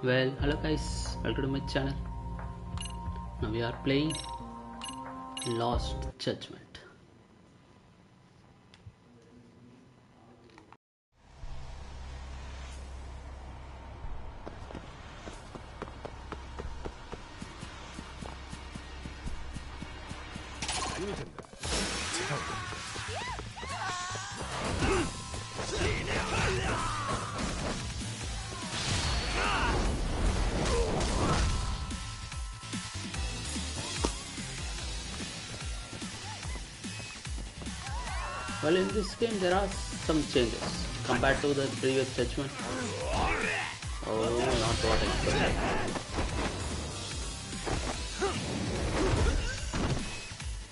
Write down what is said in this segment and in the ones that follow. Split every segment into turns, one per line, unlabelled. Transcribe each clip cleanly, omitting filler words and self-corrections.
Well, hello guys, welcome to my channel. Now we are playing Lost Judgment. Well, in this game there are some changes compared to the previous Judgment. Oh, not what I expected.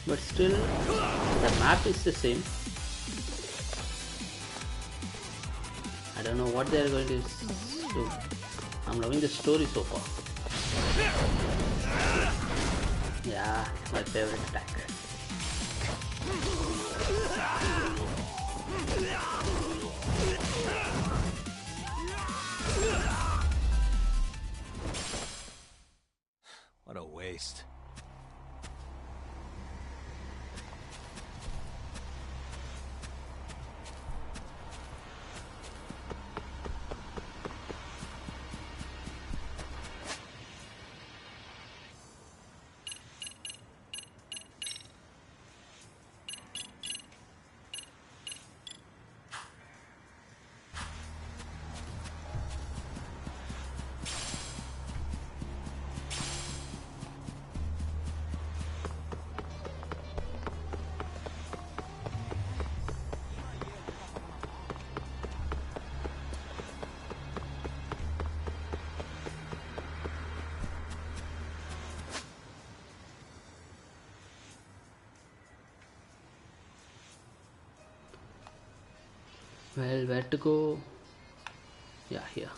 But still, the map is the same. I don't know what they are going to do. I'm loving the story so far. Yeah, my favorite attack.
What a waste.
Well, where to go? Yeah, here.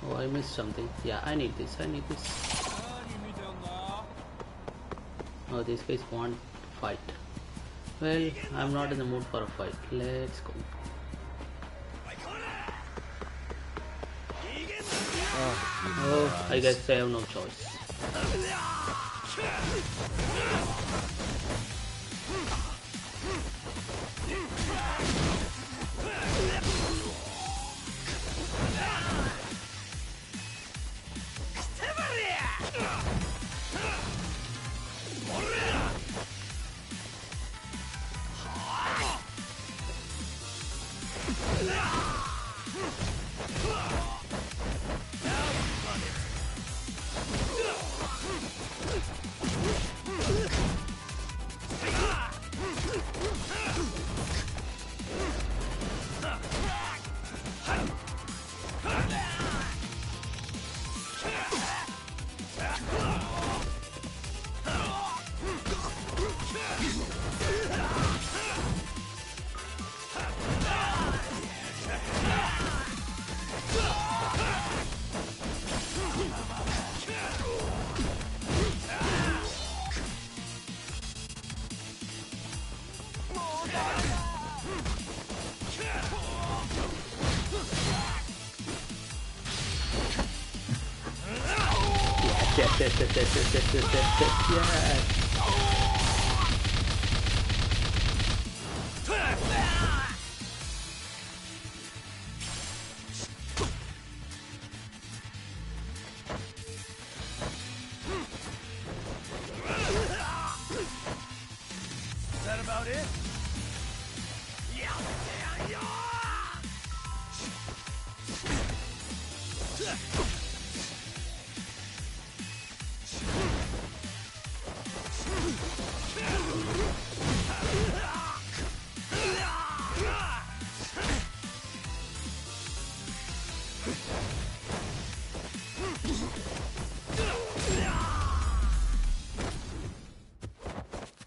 Oh, I missed something. Yeah, I need this. Oh, these guys want to fight. Well, I'm not in the mood for a fight. Let's go. Oh, I guess I have no choice. Yes.
Is that about it?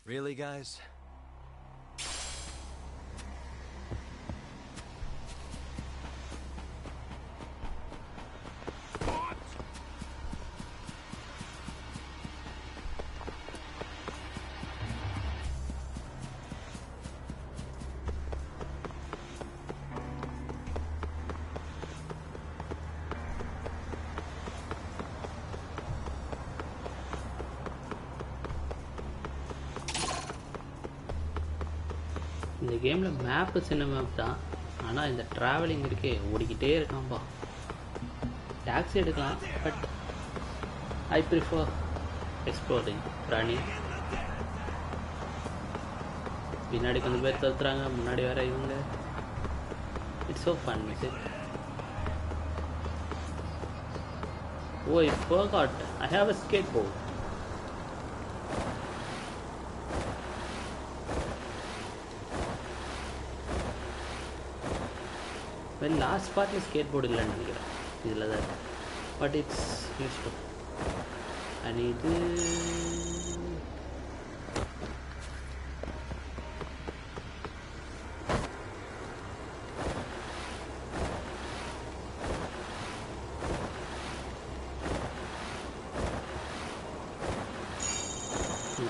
Really, guys?
இந்த கேமில் map சின்ன map தான், ஆனால் இந்த travelling இருக்கே ஓடிக்கிட்டே இருக்கான்பா. Taxi எடுக்கலாம், but I prefer exploring. Running பின்னாடி கொஞ்சம் பேர் தடுத்துறாங்க, முன்னாடி வேற இவங்க. It's so fun music. Oh, I forgot. I have a skateboard. Well, last part is skateboard இல்லைன்னு நினைக்கிறேன் இதில் தான், பட் இட்ஸ் யூஸ்ஃபுல். அண்ட் இது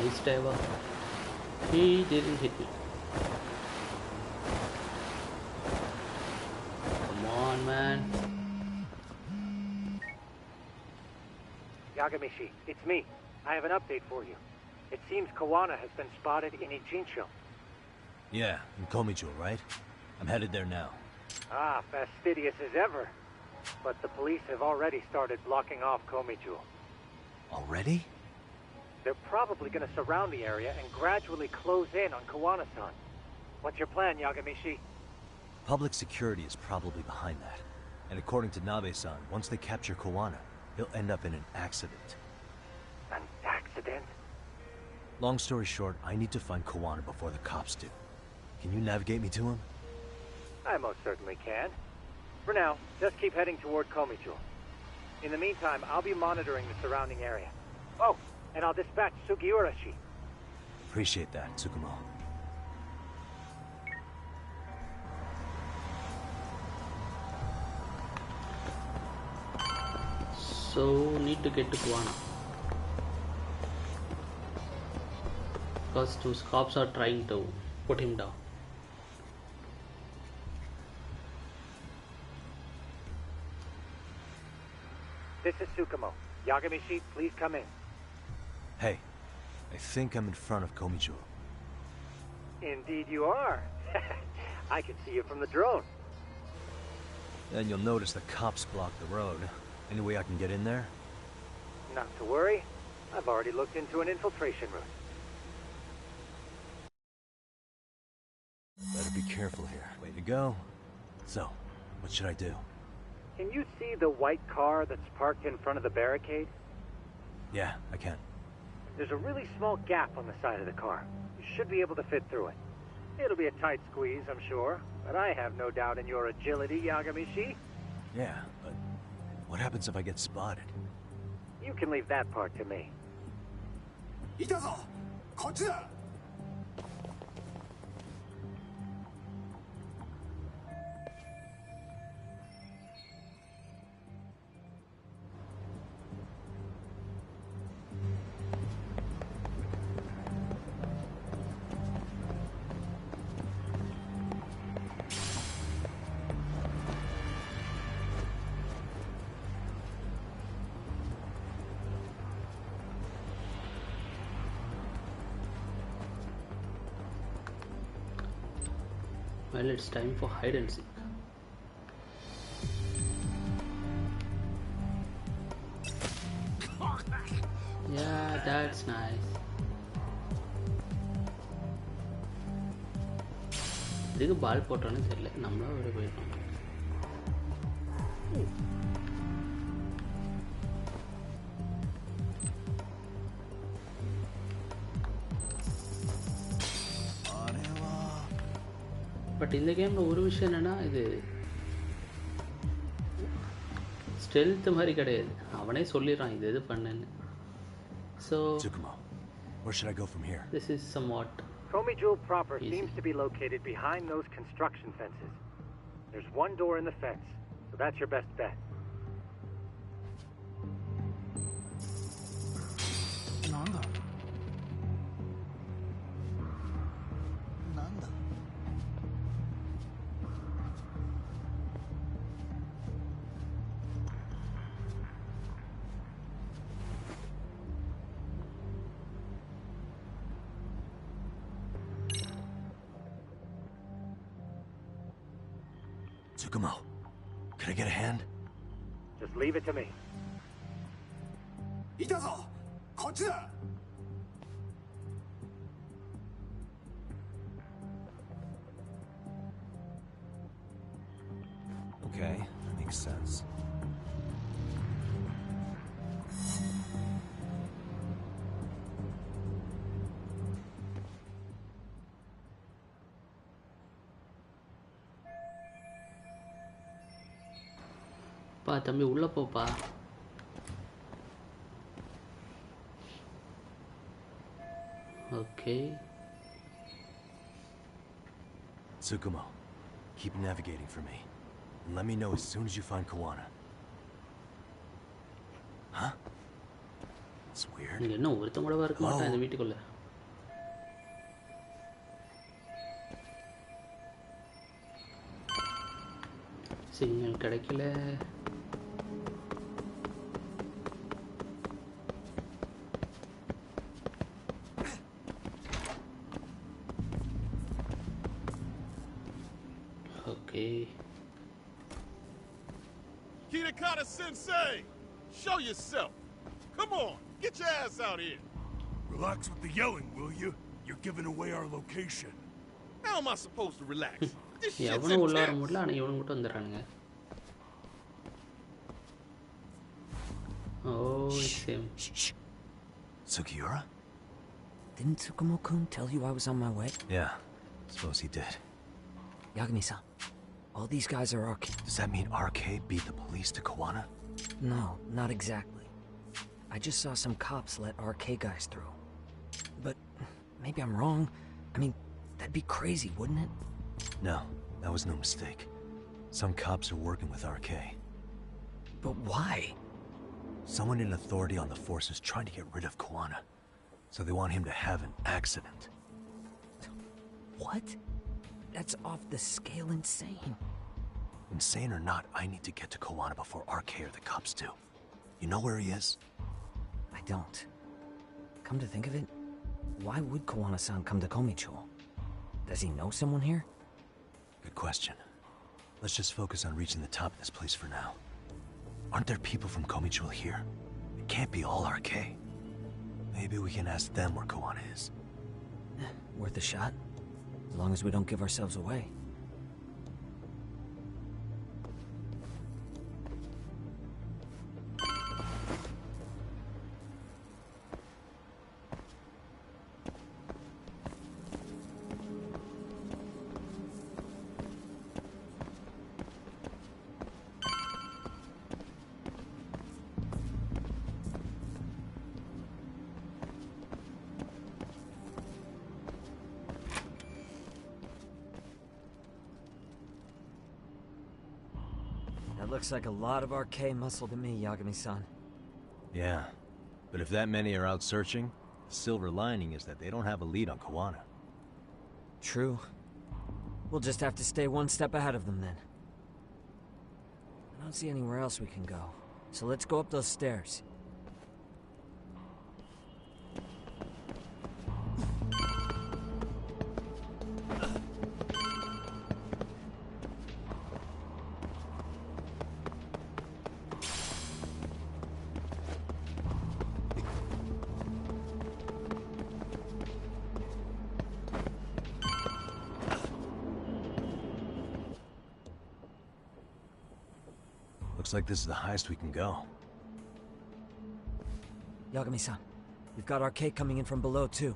nice diver. He didn't hit me. Come on, man.
Yagamishi, it's me. I have an update for you. It seems Kawana has been spotted in Ijincho.
Yeah, in JUDGEMENT, right? I'm headed there now.
Ah, fastidious as ever. But the police have already started blocking off JUDGEMENT.
Already?
They're probably going to surround the area and gradually close in on Kawana-san. What's your plan, Yagamishi?
Public security is probably behind that. And according to Nabe-san, once they capture Kawana, he'll end up in an accident.
An accident?
Long story short, I need to find Kawana before the cops do. Can you navigate me to him?
I most certainly can. For now, just keep heading toward Komichu. In the meantime, I'll be monitoring the surrounding area. Oh, and I'll dispatch Sugiurashi.
Appreciate that, Tsukumo.
So, need to get to Kawana. Because those cops are trying to put him down.
This is Tsukumo. Yagamishi, please come in.
Hey, I think I'm in front of Komijo.
Indeed you are. I can see you from the drone.
Then you'll notice the cops block the road. Any way I can get in there?
Not to worry. I've already looked into an infiltration route.
Better be careful here. Way to go. So, what should I do?
Can you see the white car that's parked in front of the barricade?
Yeah, I can.
There's a really small gap on the side of the car. You should be able to fit through it. It'll be a tight squeeze, I'm sure, but I have no doubt in your agility, Yagamishi.
Yeah, but what happens if I get spotted?
You can leave that part to me.
いたぞこっちだ
Well, it's time for hide and seek. Yeah, that's nice. இதுக்கு பால் போட்டோன்னு தெரியல, நம்மளா ஒரு போயிருக்கோம். But இந்த கேமில் ஒரு விஷயம் என்னன்னா, இது ஸ்டெல்த் மாதிரி கிடையாது, அவனே சொல்லிடுறான் இது எது பண்ணுன்னு. So
Tsukumo, where should I go from here?
This is somewhat
Komijul proper
easy.
seems to be located behind those construction fences. There's one door in the fence, so that's your best bet.
なんだなんだ
Yagamishi,
Tsukumo, can I get a hand?
Just leave it to me.
いたぞこっちだ
Okay, that makes sense.
பா தம்பி உள்ள போப்பா. Okay.
Tsukumo, keep navigating for me. And let me know as soon as you find Kawana. Huh? It's weird.
இங்க என்ன ஒருத்தன் கூட இருக்க மாட்டான் இந்த வீட்டுக்குள்ள. சிக்னல் கிடைக்கல. Okay.
Kitakata Sensei! Show yourself! Come on, get your ass out here!
Relax with the yelling, will you? You're giving away our location.
How am I supposed to relax? This shit's
எவனும் உள்ள வர
intense!
முடியல, ஆனா இவனும் மட்டும் வந்துடுறானுங்க. Oh, it's him.
Shh. Sugiura?
Didn't Tsukumo-kun tell you I was on my way?
Yeah, suppose he did.
Yagami-san, all these guys are RK.
Does that mean RK beat the police to Kawana?
No, not exactly. I just saw some cops let RK guys through. But maybe I'm wrong. I mean, that'd be crazy, wouldn't it?
No, that was no mistake. Some cops are working with RK.
But why?
Someone in authority on the force is trying to get rid of Kawana. So they want him to have an accident.
What? That's off the scale insane.
Insane or not, I need to get to Kawana before RK or the cops do. You know where he is?
I don't. Come to think of it, why would Kawana-san come to Komicho? Does he know someone here?
Good question. Let's just focus on reaching the top of this place for now. Aren't there people from Komicho here? It can't be all RK. Maybe we can ask them where Kawana is.
Worth a shot? As long as we don't give ourselves away. That looks like a lot of RK muscle to me, Yagami-san.
Yeah, but if that many are out searching, the silver lining is that they don't have a lead on Kawana.
True. We'll just have to stay one step ahead of them then. I don't see anywhere else we can go, so let's go up those stairs.
Looks like this is the highest we can go.
Yagami-san, we've got RK coming in from below too.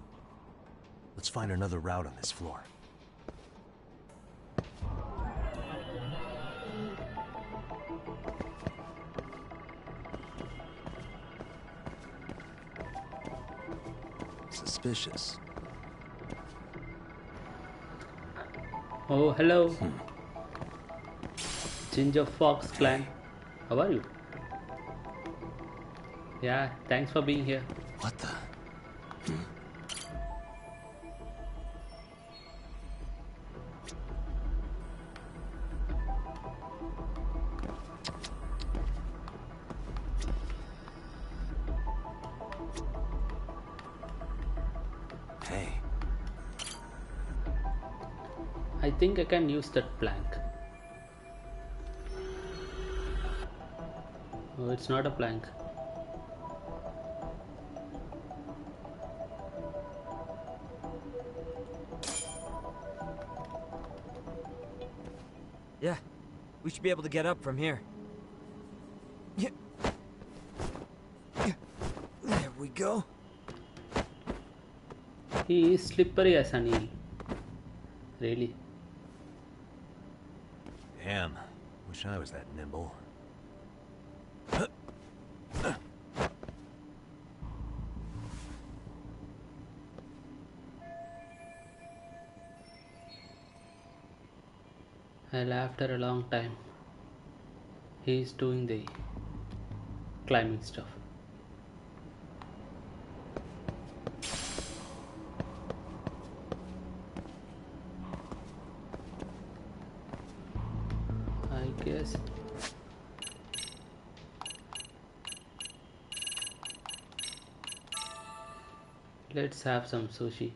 Let's find another route on this floor. Suspicious.
Oh, hello. Ginger Fox clan. How are you? Yeah, thanks for being here.
What the? Hey.
I think I can use that plank. Oh, it's not a plank.
Yeah, we should be able to get up from here. Yeah. There we go.
He is slippery as an eel. Really?
Damn. Wish I was that nimble.
Well, after a long time, he is doing the climbing stuff. I guess. Let's have some sushi.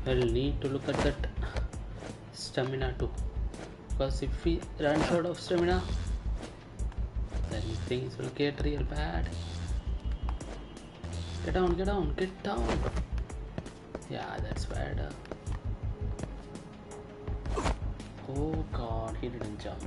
I'll need to look at that stamina too, because if he runs out of stamina, then things will get real bad. Get down, get down, get down. Yeah, that's bad. Oh god, he didn't jump.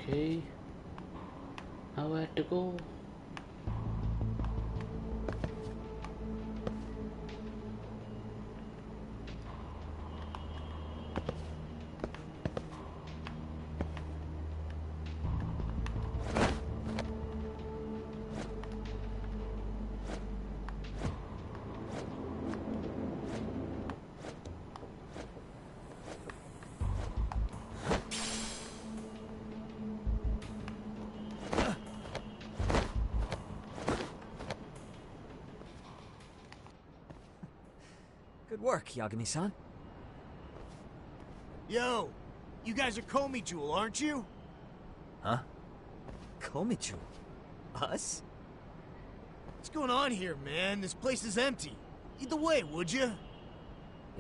Okay, now where to go?
Good work, Yagami-san.
Yo, you guys are Komijun, aren't you?
Huh?
Komichu? Us?
What's going on here, man? This place is empty. Lead the way, would you?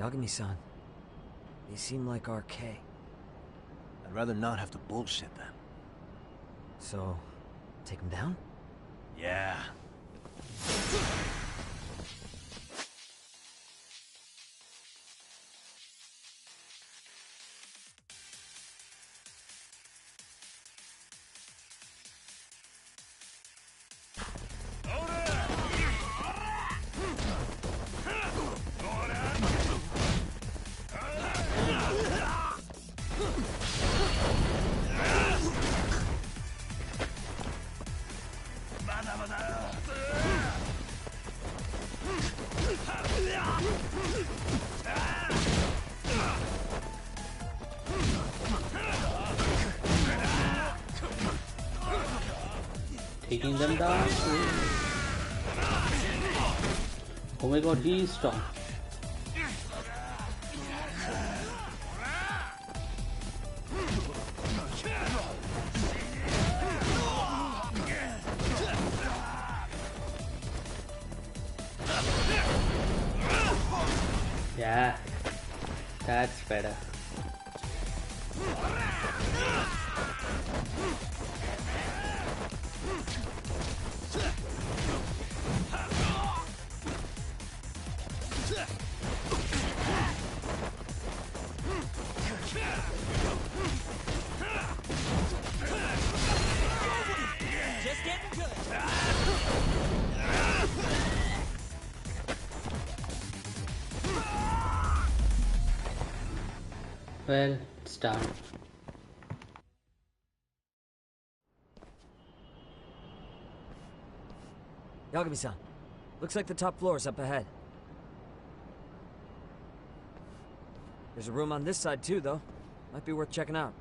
Yagami-san, they seem like RK.
I'd rather not have to bullshit then.
So, take them down?
Yeah.
taking them down. Oh my god, he is strong. Yeah, that's better.
Just getting good.
Well, it's done.
Yagami-san, looks like the top floor is up ahead. There's a room on this side too, though. Might be worth checking out.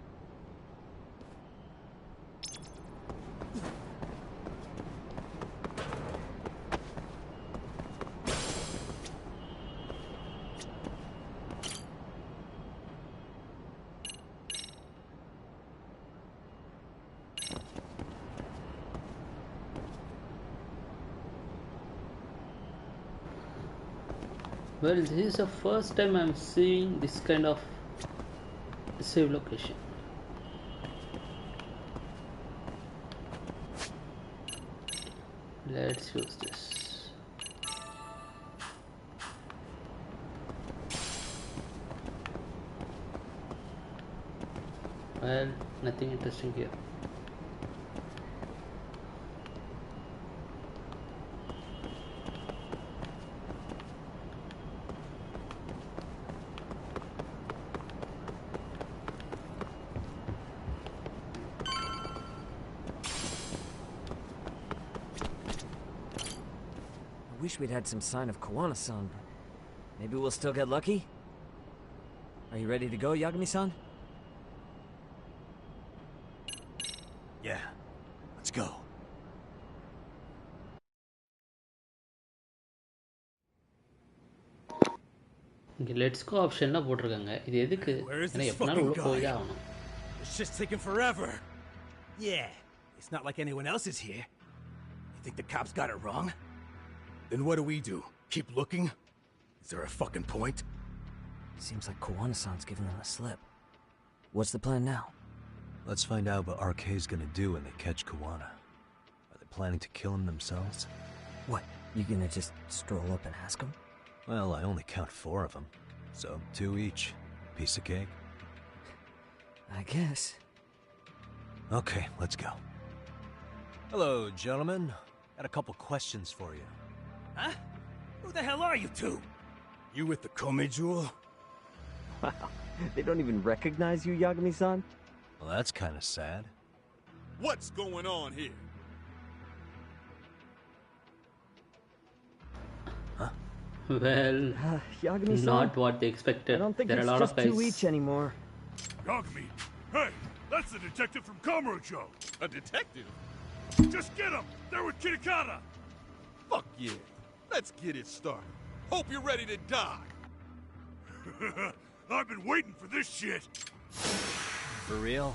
Well, this is the first time I'm seeing this kind of save location. Let's use this. Well, nothing interesting here.
I wish we'd had some sign of Kawana-san, but maybe we'll still get lucky? Are you ready to go, Yagami-san?
Yeah, let's go.
இங்க let's go ஆப்ஷன்லாம் போட்டிருக்காங்க. இது எதுக்கு? ஏன்னா எப்பனாலும் உள்ள போய் தான் ஆகணும்.
It's just taking forever. Yeah, it's not like anyone else is here. You think the cops got it wrong? Then what do? Keep looking? Is there a fucking point?
Seems like Kawana-san's giving them a slip. What's the plan now?
Let's find out what RK's gonna do when they catch Kawana. Are they planning to kill him themselves?
What, you gonna just stroll up and ask him?
Well, I only count 4 of them, so 2 each. Piece of cake?
I guess.
Okay, let's go. Hello, gentlemen. Got a couple questions for you.
Huh? Who the hell are you two? You with the Komijun?
Wow, they don't even recognize you, Yagami-san?
Well, that's kind of sad.
What's going on here?
Well,
Yagami-san?
not what they expected.
I don't think
there are
it's
a lot
just
of guys.
2 each anymore.
Yagami! Hey, that's the detective from Kamurocho! A detective? Just get him! They're with Kitakata! Fuck yeah! Let's get it started. Hope you're ready to die! I've been waiting for this shit!
For real?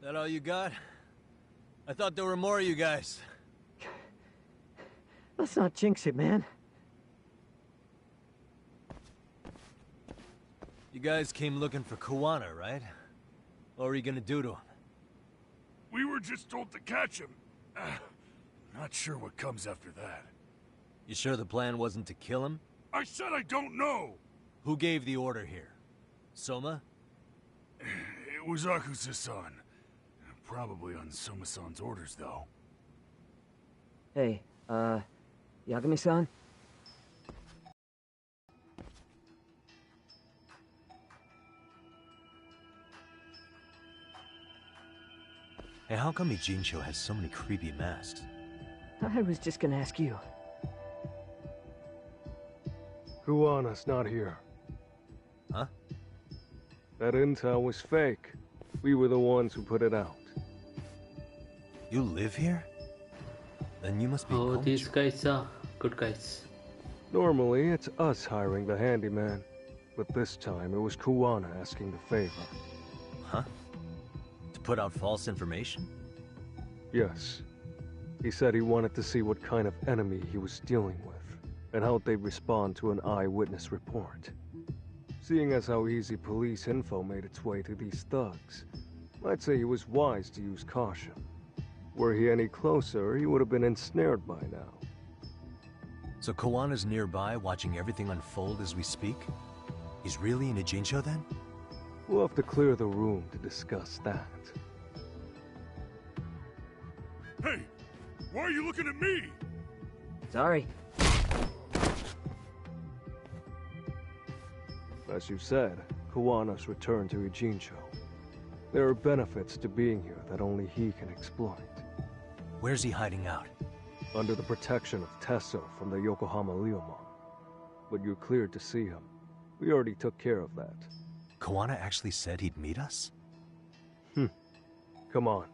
That all you got? I thought there were more of you guys.
Let's not jinx it, man.
You guys came looking for Kuwana, right? What were you gonna do to him?
We were just told to catch him. Not sure what comes after that.
You sure the plan wasn't to kill him?
I said I don't know!
Who gave the order here? Soma?
It was Yakuza-san. Probably on Soma-san's orders, though.
Hey, Yagami-san?
Hey, how come Ijincho has so many creepy masks?
I was just gonna ask you.
Kuwana's not here.
Huh?
That intel was fake. We were the ones who put it out.
You live here? Then you must be
Oh,
Komicho.
these guys are good guys.
Normally, it's us hiring the handyman. But this time, it was Kuwana asking the favor.
Huh? To put out false information?
Yes. He said he wanted to see what kind of enemy he was dealing with, and how they'd respond to an eyewitness report. Seeing as how easy police info made its way to these thugs, I'd say he was wise to use caution. Were he any closer, he would have been ensnared by now.
So Kuwana's nearby, watching everything unfold as we speak? He's really in Ijincho then?
We'll have to clear the room to discuss that.
Hey! Why are you looking at me?
Sorry.
As you said, Kuwana's returned to Ijincho. There are benefits to being here that only he can exploit.
Where's he hiding out?
Under the protection of Tesso from the Yokohama Ryomon. But you're cleared to see him. We already took care of that.
Kuwana actually said he'd meet us?
Come on.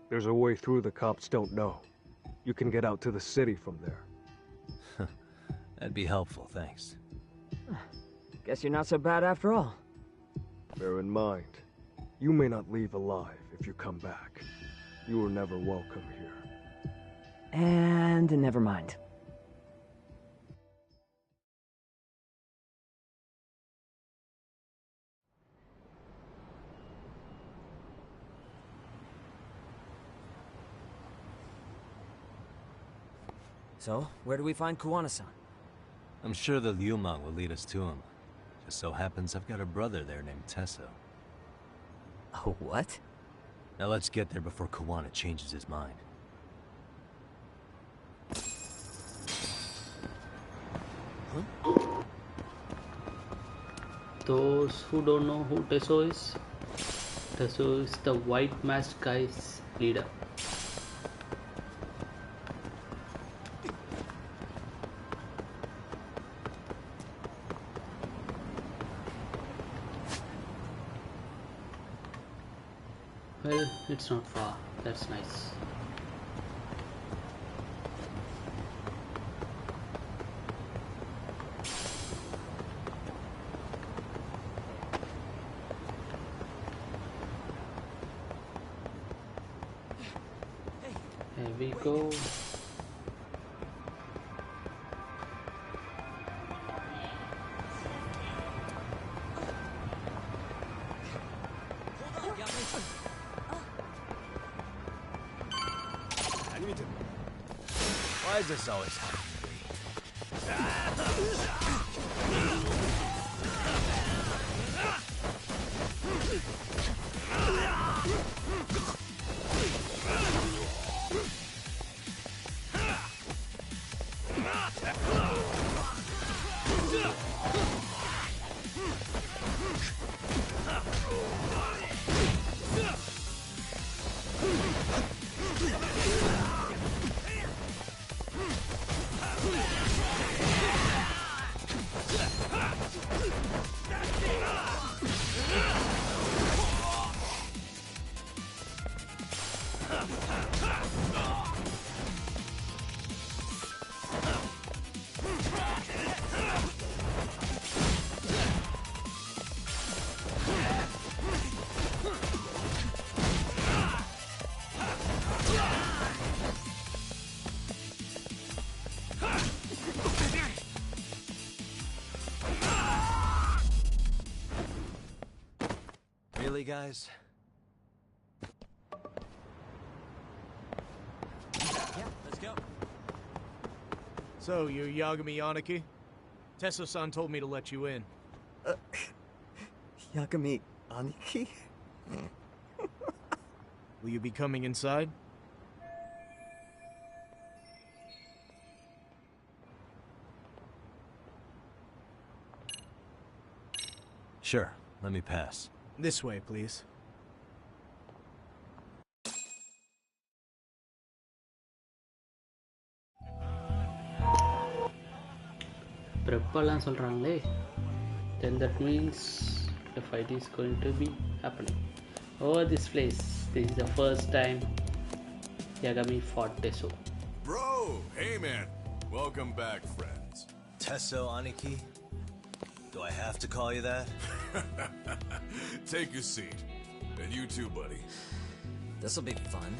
There's a way through the cops don't know. You can get out to the city from there.
That'd be helpful, thanks.
Guess you're not so bad after all.
Bear in mind, you may not leave alive if you come back. You were never welcome here.
And never mind. So, where do we find Kuwana-san?
I'm sure the Ryomon will lead us to him. Just so happens I've got a brother there named Tesso.
Oh, what?
Now let's get there before Kuwana changes his mind.
Those who don't know who Tesso is the white masked guy's leader. Well, it's not far. That's nice. Here we go.
Why is this always happening guys?
Yeah, let's go.
So, you're Yagami Aniki? Tesso-san told me to let you in.
Yagami Aniki?
Will you be coming inside?
Sure, let me pass.
This way, please.
Prepலாம் சொல்றாங்களே. Then that means the fight is going to be happening. Oh, this place. This is the first time Yagami fought Tesso.
Bro, hey man. Welcome back, friends.
Tesso Aniki? Do I have to call you that?
Take a seat. And you too, buddy.
This'll be fun.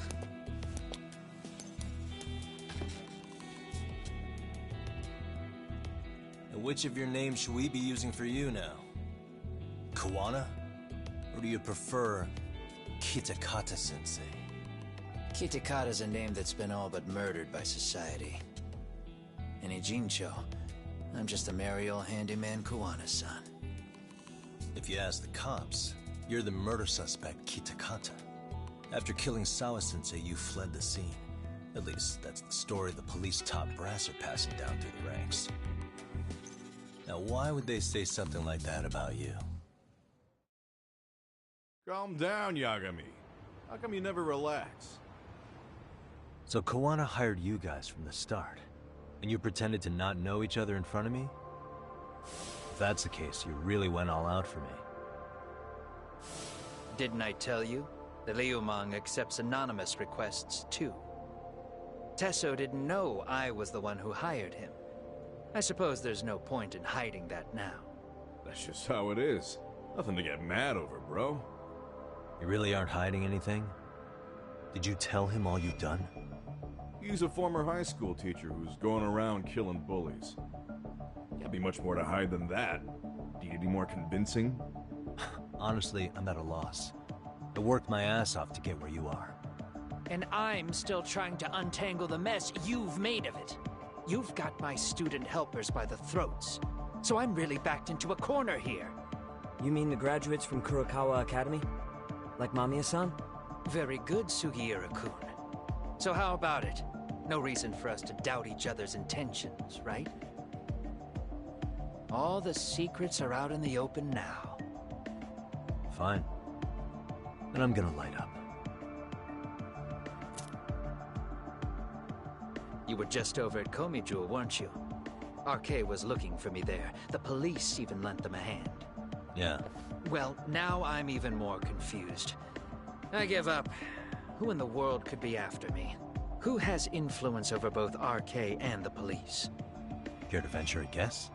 And which of your names should we be using for you now? Kawana? Or do you prefer Kitakata-sensei?
Kitakata's a name that's been all but murdered by society. And Ijincho, I'm just a merry old handyman Kawana's son.
If you ask the cops, you're the murder suspect, Kitakata. After killing Sawa-sensei, you fled the scene. At least, that's the story the police top brass are passing down through the ranks. Now, why would they say something like that about you?
Calm down, Yagami. How come you never relax?
So Kawana hired you guys from the start, and you pretended to not know each other in front of me? If that's the case, you really went all out for me.
Didn't I tell you? The Liumang accepts anonymous requests, too. Tesso didn't know I was the one who hired him. I suppose there's no point in hiding that now.
That's just how it is. Nothing to get mad over, bro.
You really aren't hiding anything? Did you tell him all you've done?
He's a former high school teacher who's going around killing bullies. Can't be much more to hide than that. Do you need any more convincing?
Honestly, I'm at a loss. I worked my ass off to get where you are.
And I'm still trying to untangle the mess you've made of it. You've got my student helpers by the throats. So I'm really backed into a corner here.
You mean the graduates from Kurokawa Academy? Like Mamiya-san?
Very good, Sugiura-kun. So how about it? No reason for us to doubt each other's intentions, right? All the secrets are out in the open now.
Fine. Then I'm gonna light up.
You were just over at Komijun, weren't you? RK was looking for me there. The police even lent them a hand.
Yeah.
Well, now I'm even more confused. I give up. Who in the world could be after me? Who has influence over both RK and the police?
Care to venture a guess?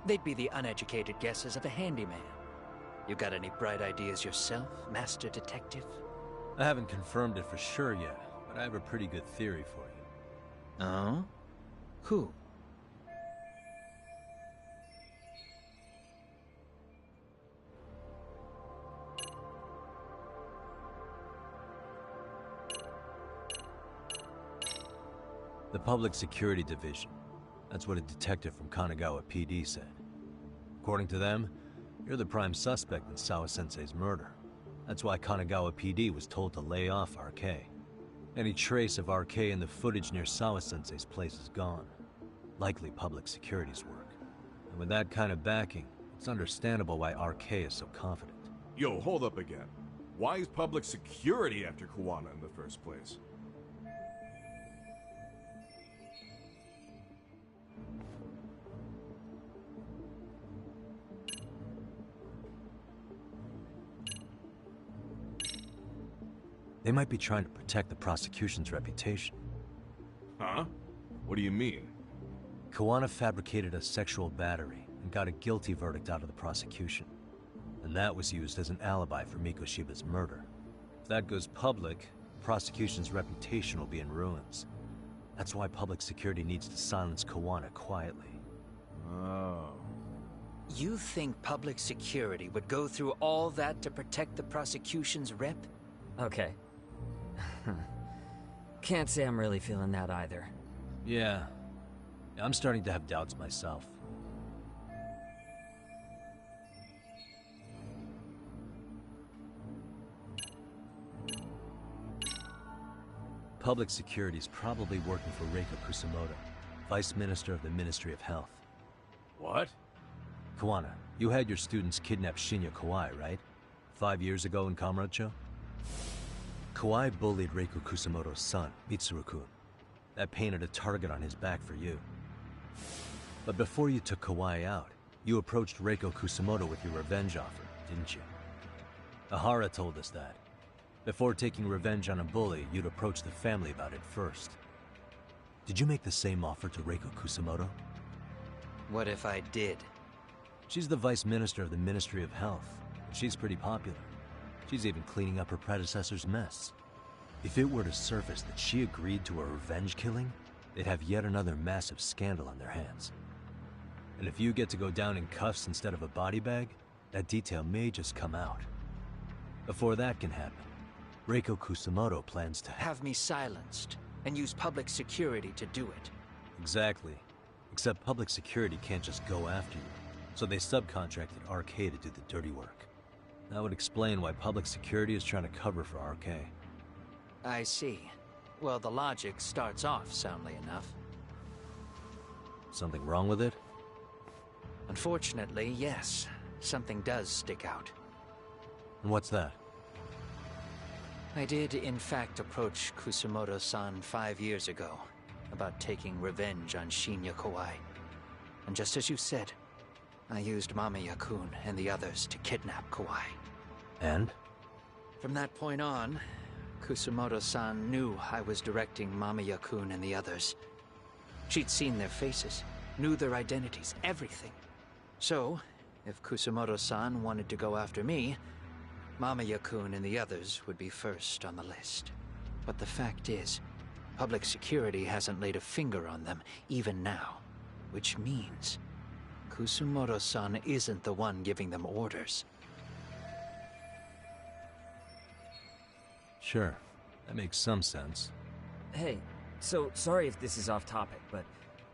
They'd be the uneducated guesses of a handyman. You got any bright ideas yourself, Master Detective?
I haven't confirmed it for sure yet, but I have a pretty good theory for you.
Oh? Who?
The Public Security Division. That's what a detective from Kanagawa PD said. According to them, you're the prime suspect in Sawa-sensei's murder. That's why Kanagawa PD was told to lay off RK. Any trace of RK in the footage near Sawa-sensei's place is gone. Likely public security's work. And with that kind of backing, it's understandable why RK is so confident.
Yo, hold up again. Why is public security after Kawana in the first place?
They might be trying to protect the prosecution's reputation.
Huh? What do you mean?
Kawana fabricated a sexual battery and got a guilty verdict out of the prosecution. And that was used as an alibi for Mikoshiba's murder. If that goes public, the prosecution's reputation will be in ruins. That's why public security needs to silence Kawana quietly.
Oh.
You think public security would go through all that to protect the prosecution's rep?
Okay. Can't say I'm really feeling that either.
Yeah. I'm starting to have doubts myself. Public security is probably working for Reiko Kusumoto, Vice Minister of the Ministry of Health.
What?
Kawana, you had your students kidnap Shinya Kawai, right? 5 years ago in Kamurocho? Kawai bullied Reiko Kusumoto's son, Mitsuru-kun. That painted a target on his back for you. But before you took Kawai out, you approached Reiko Kusumoto with your revenge offer, didn't you? Ahara told us that. Before taking revenge on a bully, you'd approach the family about it first. Did you make the same offer to Reiko Kusumoto?
What if I did?
She's the Vice Minister of the Ministry of Health. She's pretty popular. She's even cleaning up her predecessor's mess. If it were to surface that she agreed to a revenge killing, they'd have yet another massive scandal on their hands. And if you get to go down in cuffs instead of a body bag, that detail may just come out. Before that can happen, Reiko Kusumoto plans to
Have me silenced, and use public security to do it.
Exactly. Except public security can't just go after you, so they subcontracted RK to do the dirty work. That would explain why public security is trying to cover for RK.
I see. Well, the logic starts off soundly enough.
Something wrong with it?
Unfortunately, yes. Something does stick out.
And what's that?
I did, in fact, approach Kusumoto-san 5 years ago about taking revenge on Shinya Kawai. And just as you said, I used Mamiya-kun and the others to kidnap Kawai.
And?
From that point on, Kusumoto-san knew I was directing Mamiya-kun and the others. She'd seen their faces, knew their identities, everything. So, if Kusumoto-san wanted to go after me, Mamiya-kun and the others would be first on the list. But the fact is, public security hasn't laid a finger on them, even now. Which means, Kusumoto-san isn't the one giving them orders.
Sure, that makes some sense.
Hey, so sorry if this is off topic, but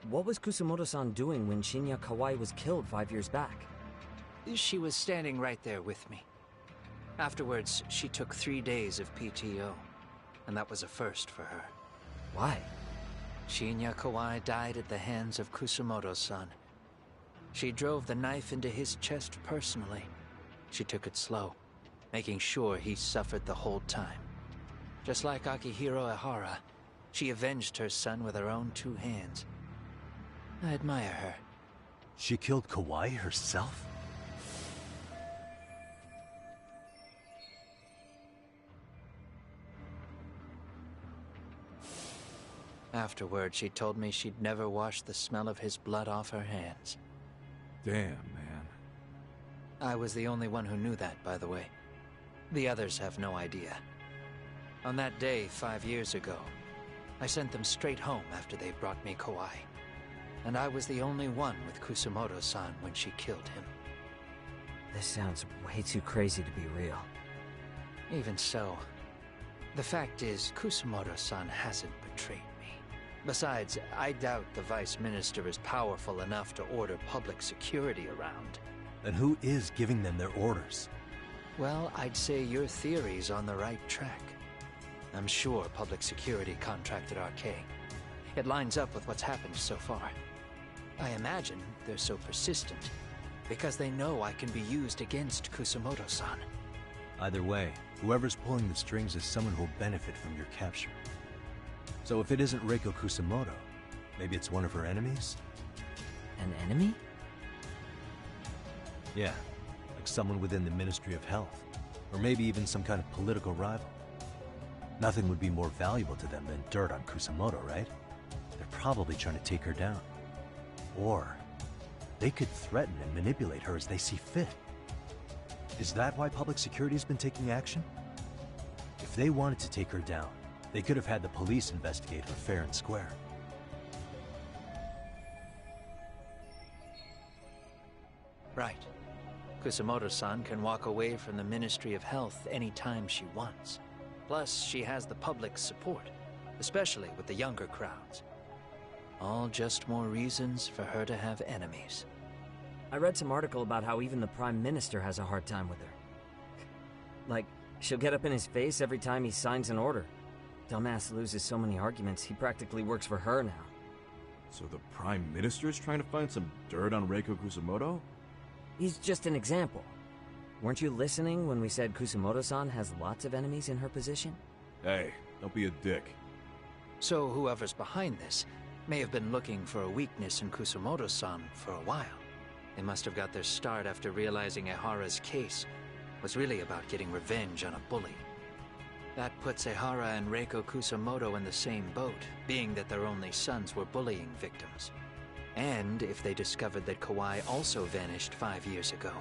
what was Kusumoto-san doing when Shinya Kawai was killed 5 years back?
She was standing right there with me. Afterwards, she took 3 days of PTO, and that was a first for her.
Why?
Shinya Kawai died at the hands of Kusumoto-san. She drove the knife into his chest personally. She took it slow, making sure he suffered the whole time. Just like Akihiro Ihara, she avenged her son with her own 2 hands. I admire her.
She killed Kawai herself?
Afterward, she told me she'd never wash the smell of his blood off her hands.
Damn, man.
I was the only one who knew that, by the way. The others have no idea. On that day 5 years ago, I sent them straight home after they brought me Kawai. And I was the only one with Kusumoto-san when she killed him.
This sounds way too crazy to be real.
Even so, the fact is, Kusumoto-san hasn't betrayed me. Besides, I doubt the Vice Minister is powerful enough to order public security around.
Then who is giving them their orders?
Well, I'd say your theory's on the right track. I'm sure public security contracted RK. It lines up with what's happened so far. I imagine they're so persistent because they know I can be used against Kusumoto-san.
Either way, whoever's pulling the strings is someone who'll benefit from your capture. So if it isn't Reiko Kusumoto, maybe it's one of her enemies?
An enemy?
Yeah, like someone within the Ministry of Health, or maybe even some kind of political rival. Nothing would be more valuable to them than dirt on Kusumoto, right? They're probably trying to take her down. Or they could threaten and manipulate her as they see fit. Is that why public security's been taking action? If they wanted to take her down, they could have had the police investigate her fair and square.
Right. Kusamoto-san can walk away from the Ministry of Health anytime she wants. Plus, she has the public's support, especially with the younger crowds. All just more reasons for her to have enemies.
I read some article about how even the Prime Minister has a hard time with her. Like, she'll get up in his face every time he signs an order. Dumbass loses so many arguments, he practically works for her now.
So the Prime Minister is trying to find some dirt on Reiko Kusamoto?
He's just an example. Weren't you listening when we said Kusamoto-san has lots of enemies in her position?
Hey, don't be a dick.
So whoever's behind this may have been looking for a weakness in Kusamoto-san for a while. They must have got their start after realizing Ehara's case was really about getting revenge on a bully. That puts Ehara and Reiko Kusamoto in the same boat, being that their only sons were bullying victims. And if they discovered that Kawai also vanished 5 years ago...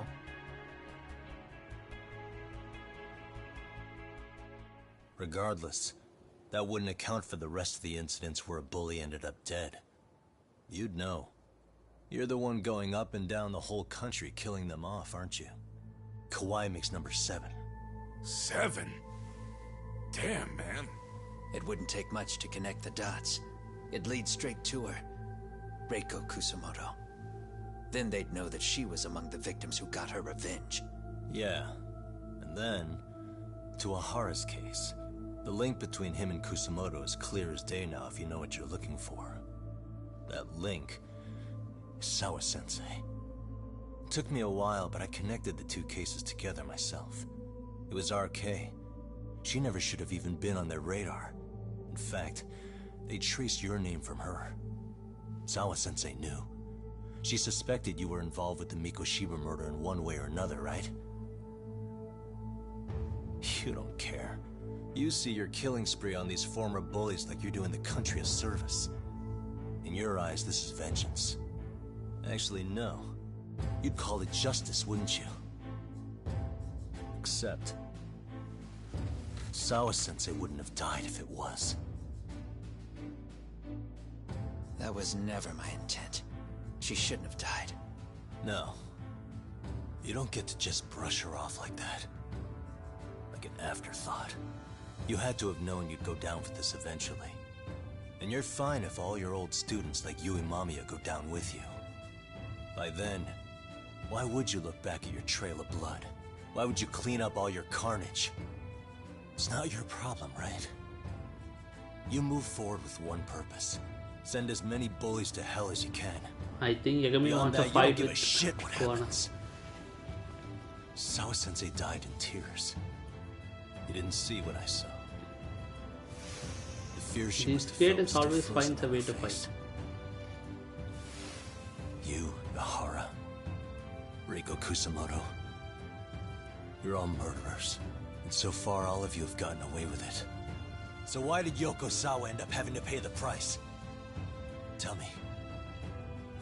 Regardless, that wouldn't account for the rest of the incidents where a bully ended up dead. You'd know. You're the one going up and down the whole country killing them off, aren't you? Kawai makes number 7.
7? Damn, man.
It wouldn't take much to connect the dots. It'd lead straight to her. Reiko Kusamoto. Then they'd know that she was among the victims who got her revenge.
Yeah. And then, to Ahara's case. The link between him and Kusamoto is clear as day now if you know what you're looking for. That link is Sawa-sensei. It took me a while, but I connected the two cases together myself. It was RK. She never should have even been on their radar. In fact, they traced your name from her. Sawa-sensei knew. She suspected you were involved with the Mikoshiba murder in one way or another, right? You don't care. You see your killing spree on these former bullies like you're doing the country a service. In your eyes, this is vengeance. Actually, no. You'd call it justice, wouldn't you? Except... Sawa-sensei wouldn't have died if it was.
That was never my intent. She shouldn't have died.
No. You don't get to just brush her off like that. Like an afterthought. You had to have known you'd go down for this eventually. And you're fine if all your old students like you and Mamiya go down with you. By then, why would you look back at your trail of blood? Why would you clean up all your carnage? It's not your problem, right? You move forward with one purpose. Send as many bullies to hell as you can.
I think Yagami
Beyond
wants to
that, you
fight
don't give
with
a shit what
Koana.
happens. Sawa-sensei died in tears. You didn't see what I saw. The fear she
This
must have
fate
felt
is
still
always
frozen
finds a
on
way
her
to
face.
fight.
You, Ihara, Reiko Kusamoto, you're all murderers. And so far, all of you have gotten away with it. So why did Yokosawa end up having to pay the price? Tell me,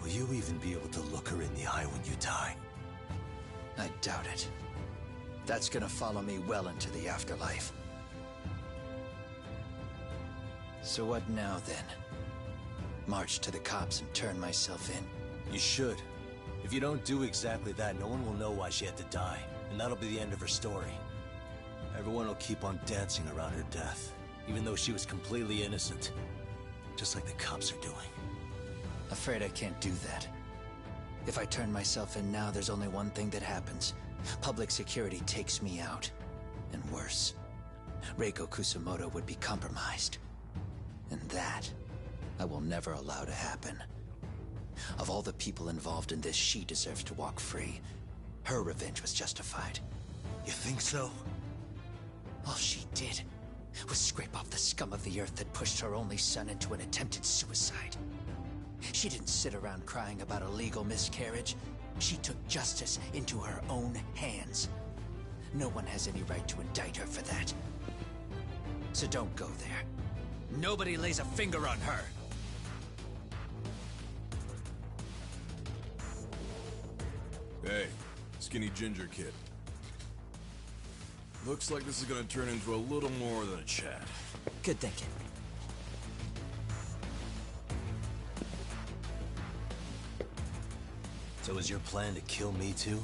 will you even be able to look her in the eye when you die?
I doubt it. That's gonna follow me well into the afterlife. So what now, then? March to the cops and turn myself in?
You should. If you don't do exactly that, no one will know why she had to die. And that'll be the end of her story. Everyone will keep on dancing around her death, even though she was completely innocent. Just like the cops are doing.
Afraid I can't do that. If I turn myself in now, there's only one thing that happens. Public security takes me out. And worse, Reiko Kusamoto would be compromised. And that, I will never allow to happen. Of all the people involved in this, she deserves to walk free. Her revenge was justified.
You think so?
All she did was scrape off the scum of the earth that pushed her only son into an attempted suicide. She didn't sit around crying about a legal miscarriage. She took justice into her own hands. No one has any right to indict her for that. So don't go there. Nobody lays a finger on her.
Hey, skinny ginger kid. Looks like this is gonna turn into a little more than a chat.
Good thinking.
So is your plan to kill me too?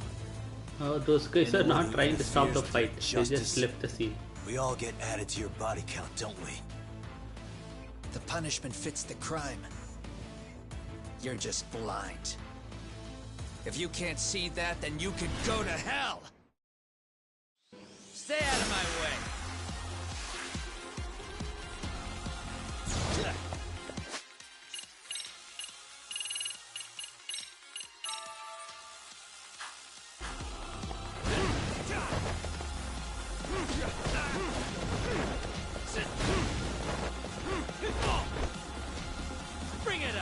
Oh, those guys are
Anyone
not
who
trying to stop the
interferes with
fight. They just
justice,
left the scene.
We all get added to your body count, don't we?
The punishment fits the crime. You're just blind. If you can't see that, then you can go to hell! Stay out of my way! Bring it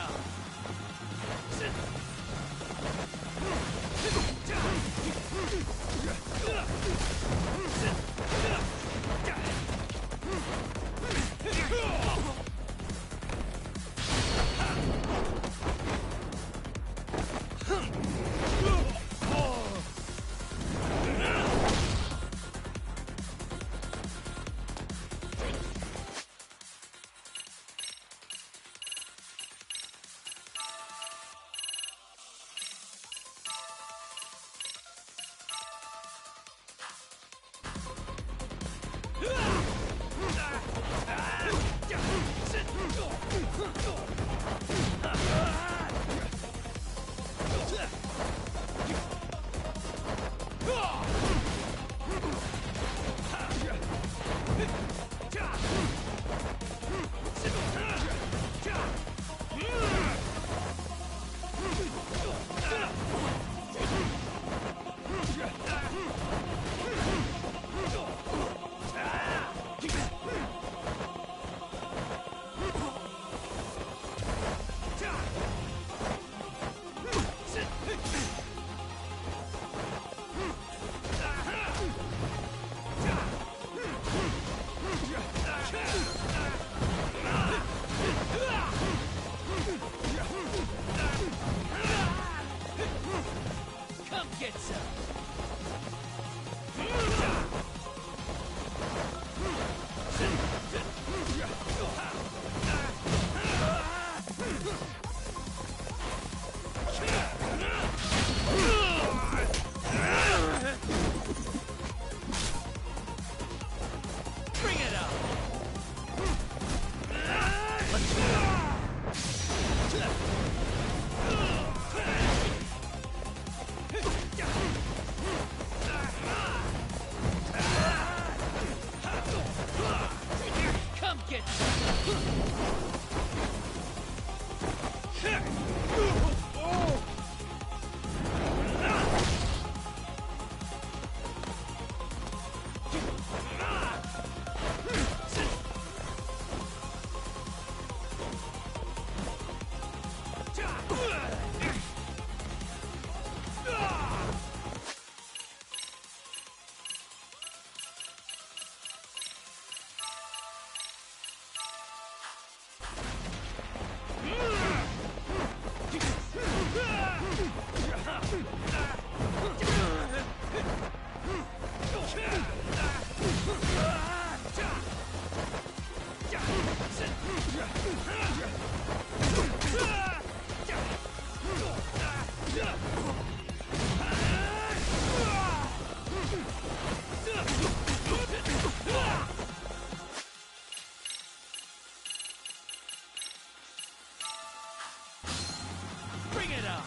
up!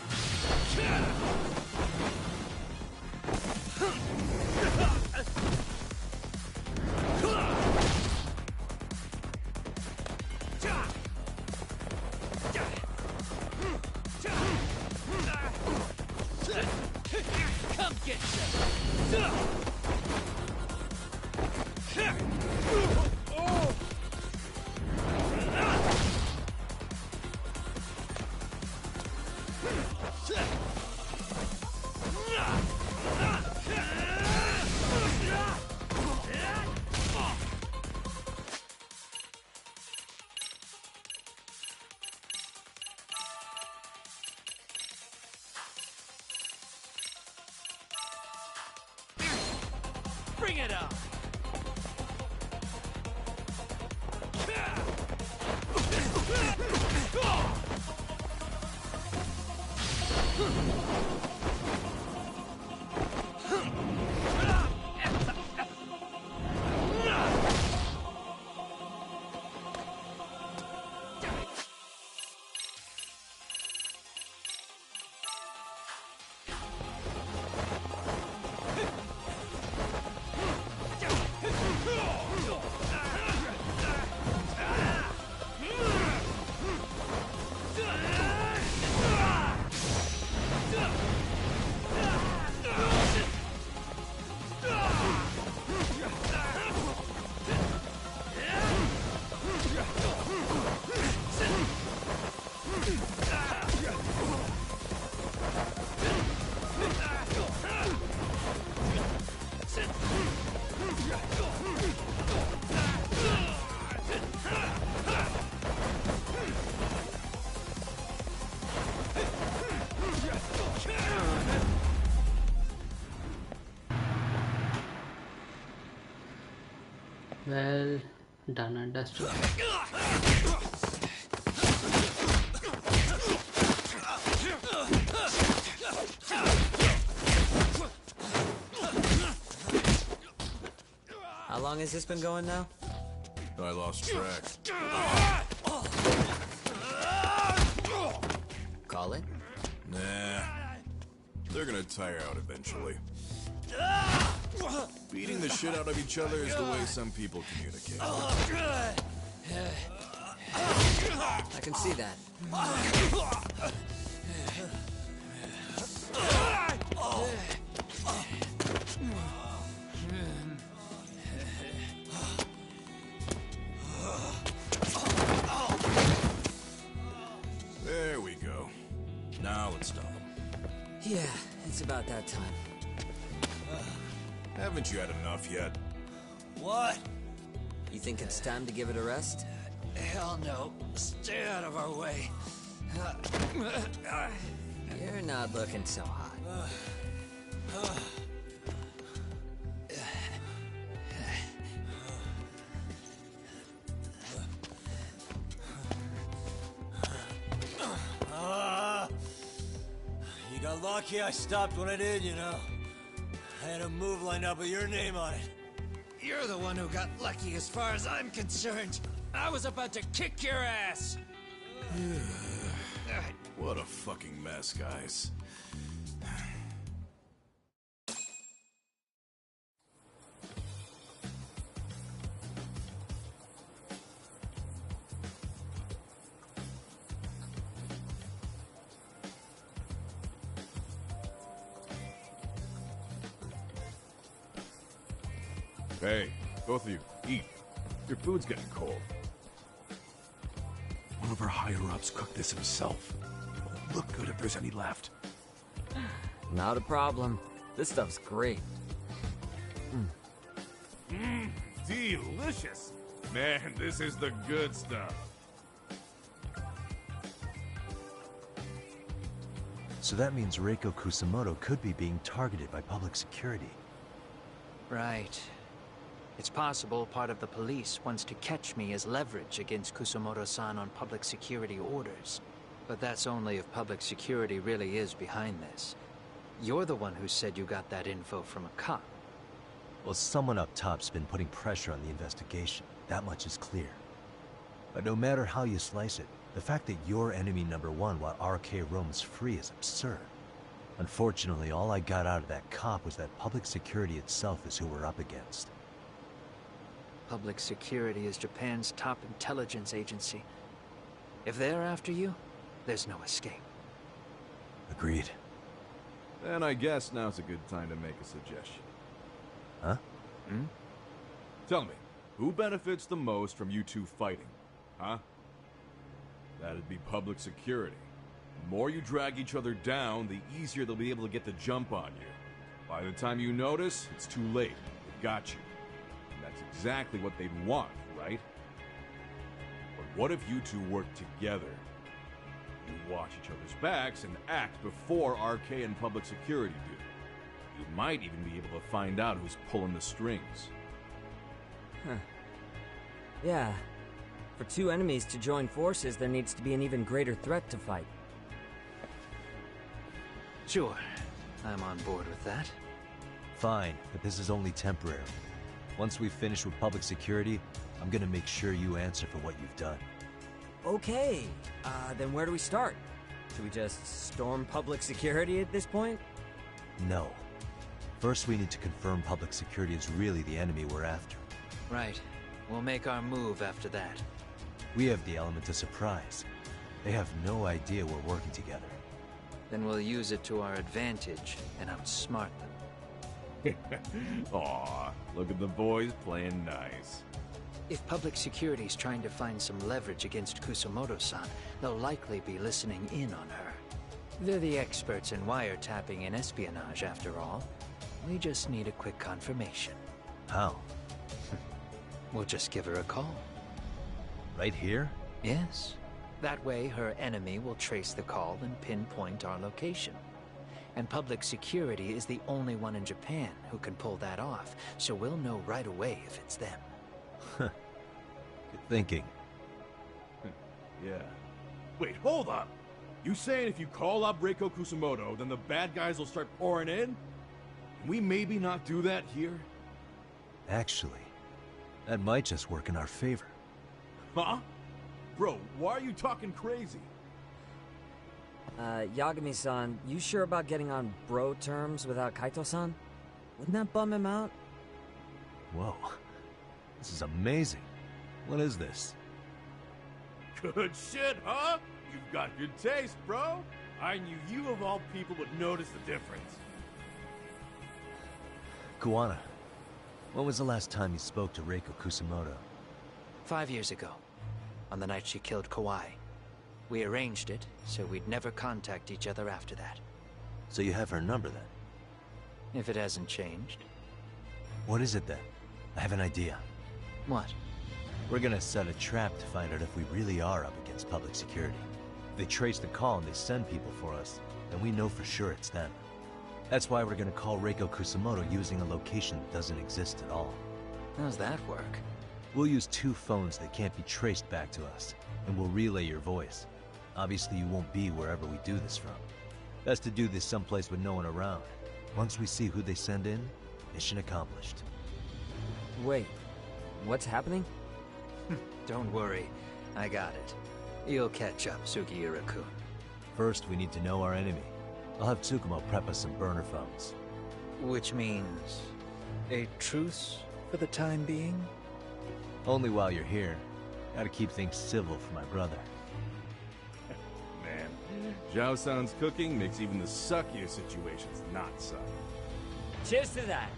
Bring it up!
Well done and dusted.
How long has this been going now?
I lost track.
Call it?
Nah. They're gonna tire out eventually. Beating the shit out of each other is the way some people communicate.
I can see that.
There we go. Now let's stop them.
Yeah, it's about that time.
Haven't you had enough yet?
What?
You think it's time to give it a rest?
Hell no. Stay out of our way.
You're not looking so hot.
You got lucky I stopped when I did, you know. I had a move lined up with your name on it.
You're the one who got lucky as far as I'm concerned. I was about to kick your ass.
What a fucking mess, guys. Hey, both of you, eat. Your food's getting cold.
One of our higher-ups cooked this himself. Won't look good if there's any left.
Not a problem. This stuff's great.
Delicious. Man, this is the good stuff.
So that means Reiko Kusamoto could be being targeted by public security.
Right. It's possible part of the police wants to catch me as leverage against Kusamoto-san on public security orders. But that's only if public security really is behind this. You're the one who said you got that info from a cop.
Well, someone up top's been putting pressure on the investigation. That much is clear. But no matter how you slice it, the fact that you're enemy number one while RK roams free is absurd. Unfortunately, all I got out of that cop was that public security itself is who we're up against.
Public security is Japan's top intelligence agency. If they're after you, there's no escape.
Agreed.
Then I guess now's a good time to make a suggestion.
Huh?
Tell me, who benefits the most from you two fighting? Huh? That'd be public security. The more you drag each other down, the easier they'll be able to get the jump on you. By the time you notice, it's too late. They got you. And that's exactly what they'd want, right? But what if you two work together? You watch each other's backs and act before RK and public security do. You might even be able to find out who's pulling the strings.
Huh. Yeah. For two enemies to join forces, there needs to be an even greater threat to fight.
Sure. I'm on board with that.
Fine, but this is only temporary. Once we finish with public security, I'm gonna make sure you answer for what you've done.
Okay. Then where do we start? Should we just storm public security at this point?
No. First, we need to confirm public security is really the enemy we're after.
Right. We'll make our move after that.
We have the element of surprise. They have no idea we're working together.
Then we'll use it to our advantage and outsmart them.
Aw, look at the boys playing nice.
If public security's trying to find some leverage against Kusamoto-san, they'll likely be listening in on her. They're the experts in wiretapping and espionage, after all. We just need a quick confirmation.
How?
We'll just give her a call.
Right here?
Yes. That way, her enemy will trace the call and pinpoint our location. And public security is the only one in Japan who can pull that off, so we'll know right away if it's them.
Good thinking.
Yeah. Wait, hold up! You saying if you call up Reiko Kusumoto, then the bad guys will start pouring in? Can we maybe not do that here?
Actually, that might just work in our favor.
Huh? Bro, why are you talking crazy?
Yagami-san, you sure about getting on bro terms without Kaito-san? Wouldn't that bum him out?
Whoa. This is amazing. What is this?
Good shit, huh? You've got good taste, bro. I knew you of all people would notice the difference.
Kuwana, when was the last time you spoke to Reiko Kusumoto?
5 years ago, on the night she killed Kawai. We arranged it, so we'd never contact each other after that.
So you have her number then?
If it hasn't changed.
What is it then? I have an idea.
What?
We're gonna set a trap to find out if we really are up against public security. If they trace the call and they send people for us, then we know for sure it's them. That's why we're gonna call Reiko Kusumoto using a location that doesn't exist at all.
How's that work?
We'll use 2 phones that can't be traced back to us, and we'll relay your voice. Obviously you won't be wherever we do this from. Best to do this someplace with no one around. Once we see who they send in, mission accomplished.
Wait, what's happening?
Don't worry, I got it. You'll catch up, Sugiura-kun.
First, we need to know our enemy. I'll have Tsukumo prep us some burner phones.
Which means... a truce for the time being?
Only while you're here. Gotta keep things civil for my brother.
Man, Zhao-san's cooking makes even the suckiest situations not suck.
Cheers to that!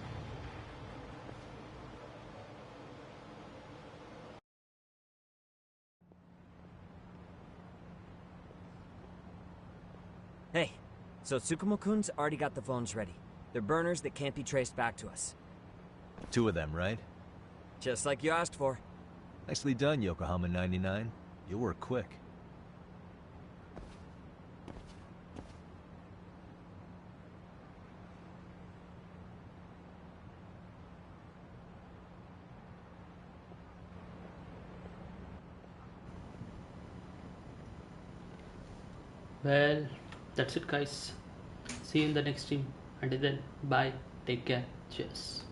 Hey, so Tsukumo-kun's already got the phones ready. They're burners that can't be traced back to us.
2 of them, right?
Just like you asked for.
Nicely done, Yokohama 99. You'll work quick.
Well, that's it guys. See you in the next stream. Until then, bye, take care, cheers.